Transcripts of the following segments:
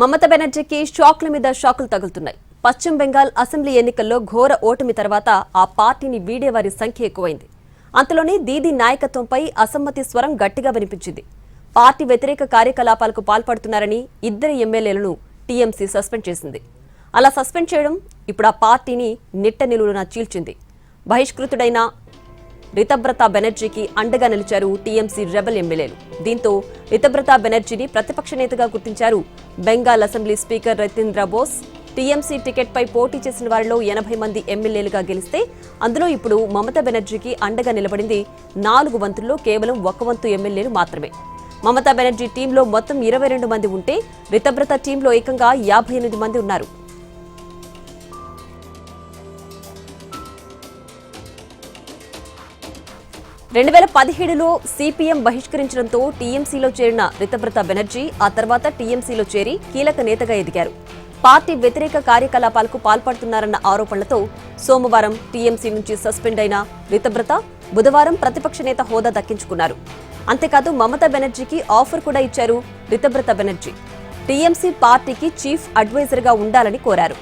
మమతా బెనర్జీకి షాక్ల మీద షాకులు తగులుతున్నాయి. పశ్చిమ బెంగాల్ అసెంబ్లీ ఎన్నికల్లో ఘోర ఓటమి తర్వాత ఆ పార్టీని వీడేవారి సంఖ్య ఎక్కువైంది. అంతలోనే దీదీ నాయకత్వంపై అసమ్మతి స్వరం గట్టిగా వినిపించింది. పార్టీ వ్యతిరేక కార్యకలాపాలకు పాల్పడుతున్నారని ఇద్దరు ఎమ్మెల్యేలను టీఎంసీ సస్పెండ్ చేసింది. అలా సస్పెండ్ చేయడం ఇప్పుడు ఆ పార్టీని నిట్ట నిలువున చీల్చింది. బహిష్కృతుడైన రితబ్రత బెనర్జీకి అండగా నిలిచారు టీఎంసీ రెబల్ ఎమ్మెల్యేలు. దీంతో రితబ్రత బెనర్జీని ప్రతిపక్ష నేతగా గుర్తించారు Bengal assembly speaker Rathindra Bose. TMC టికెట్పై పోటీ చేసిన వారిలో 80 మంది ఎమ్మెల్యేలుగా గెలిస్తే అందులో ఇప్పుడు మమతా బెనర్జీకి అండగా నిలబడింది 4 వంతుల్లో కేవలం 1 వంతు ఎమ్మెల్యేలు మాత్రమే. మమతా బెనర్జీ టీంలో మొత్తం 22 మంది ఉంటే రితబ్రత టీంలో ఏకంగా 58 మంది ఉన్నారు. రెండు 2017లో సిపిఎం బహిష్కరించడంతో టీఎంసీలో చేరిన రితబ్రత బెనర్జీ ఆ తర్వాత టీఎంసీలో చేరి కీలక నేతగా ఎదిగారు. పార్టీ వ్యతిరేక కార్యకలాపాలకు పాల్పడుతున్నారన్న ఆరోపణలతో సోమవారం టీఎంసీ నుంచి సస్పెండ్ అయిన రితబ్రత బుధవారం ప్రతిపక్ష నేత హోదా దక్కించుకున్నారు. అంతేకాదు మమతా బెనర్జీకి ఆఫర్ కూడా ఇచ్చారు రితబ్రత బెనర్జీ. టీఎంసీ పార్టీకి చీఫ్ అడ్వైజర్గా ఉండాలని కోరారు.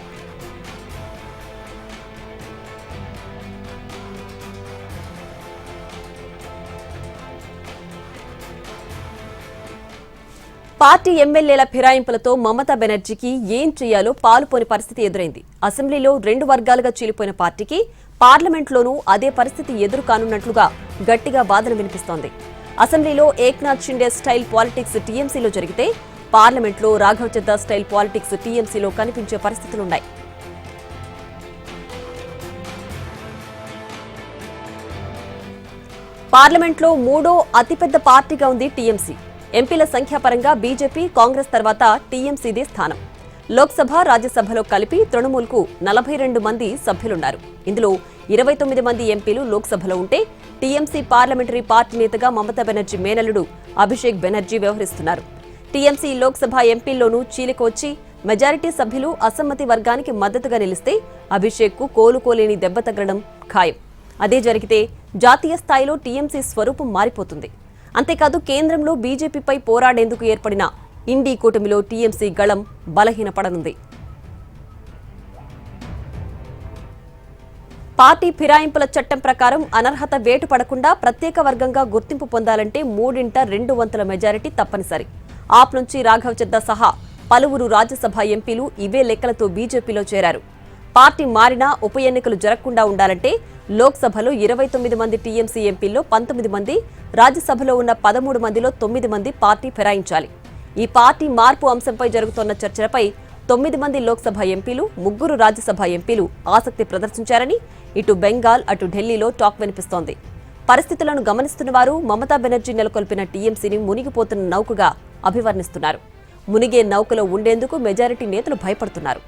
పార్టీ ఎమ్మెల్యేల ఫిరాయింపులతో మమతా బెనర్జీకి ఏం చేయాలో పాలుపోని పరిస్థితి ఎదురైంది. అసెంబ్లీలో 2 వర్గాలుగా చీలిపోయిన పార్టీకి పార్లమెంట్లోనూ అదే పరిస్థితి ఎదురు కానున్నట్లుగా గట్టిగా వాదన వినిపిస్తోంది. అసెంబ్లీలో ఏక్నాథ్ షిండే స్టైల్ పాలిటిక్స్ టీఎంసీలో జరిగితే పార్లమెంట్లో రాఘవ్ చద్దా స్టైల్ పాలిటిక్స్ టీఎంసీలో కనిపించే పరిస్థితులున్నాయి. పార్లమెంట్లో 3వ అతిపెద్ద పార్టీగా ఉంది టీఎంసీ. ఎంపీల సంఖ్యాపరంగా బీజేపీ, కాంగ్రెస్ తర్వాత టీఎంసీదే స్థానం. లోక్సభ, రాజ్యసభలో కలిపి తృణమూల్కు 42 మంది సభ్యులున్నారు. ఇందులో 29 మంది ఎంపీలు లోక్సభలో ఉంటే టీఎంసీ పార్లమెంటరీ పార్టీ నేతగా మమతా బెనర్జీ మేనల్లుడు అభిషేక్ బెనర్జీ వ్యవహరిస్తున్నారు. టీఎంసీ లోక్సభ ఎంపీల్లోనూ చీలిక వచ్చి మెజారిటీ సభ్యులు అసమ్మతి వర్గానికి మద్దతుగా నిలిస్తే అభిషేక్కు కోలుకోలేని దెబ్బ తగలడం ఖాయం. అదే జరిగితే జాతీయ స్థాయిలో టీఎంసీ స్వరూపం మారిపోతుంది. అంతేకాదు కేంద్రంలో బీజేపీపై పోరాడేందుకు ఏర్పడిన ఇండీ కూటమిలో టీఎంసీ గళం బలహీనపడనుంది. పార్టీ ఫిరాయింపుల చట్టం ప్రకారం అనర్హత వేటు పడకుండా ప్రత్యేక వర్గంగా గుర్తింపు పొందాలంటే 3/2 వంతుల మెజారిటీ తప్పనిసరి. ఆప్ నుంచి రాఘవ్ చద్దా సహా పలువురు రాజ్యసభ ఎంపీలు ఇవే లెక్కలతో బీజేపీలో చేరారు. పార్టీ మారినా ఉప ఎన్నికలు జరగకుండా ఉండాలంటే లోక్సభలో 29 మంది టీఎంసీ ఎంపీల్లో 19 మంది, రాజ్యసభలో ఉన్న 13 మందిలో 9 మంది పార్టీ ఫిరాయించాలి. ఈ పార్టీ మార్పు అంశంపై జరుగుతోన్న చర్చలపై 9 మంది లోక్సభ ఎంపీలు, 3 రాజ్యసభ ఎంపీలు ఆసక్తి ప్రదర్శించారని ఇటు బెంగాల్, అటు ఢిల్లీలో టాక్ వినిపిస్తోంది. పరిస్థితులను గమనిస్తున్న వారు మమతా బెనర్జీ నెలకొల్పిన టీఎంసీని మునిగిపోతున్న నౌకగా అభివర్ణిస్తున్నారు. మునిగే నౌకలో ఉండేందుకు మెజారిటీ నేతలు భయపడుతున్నారు.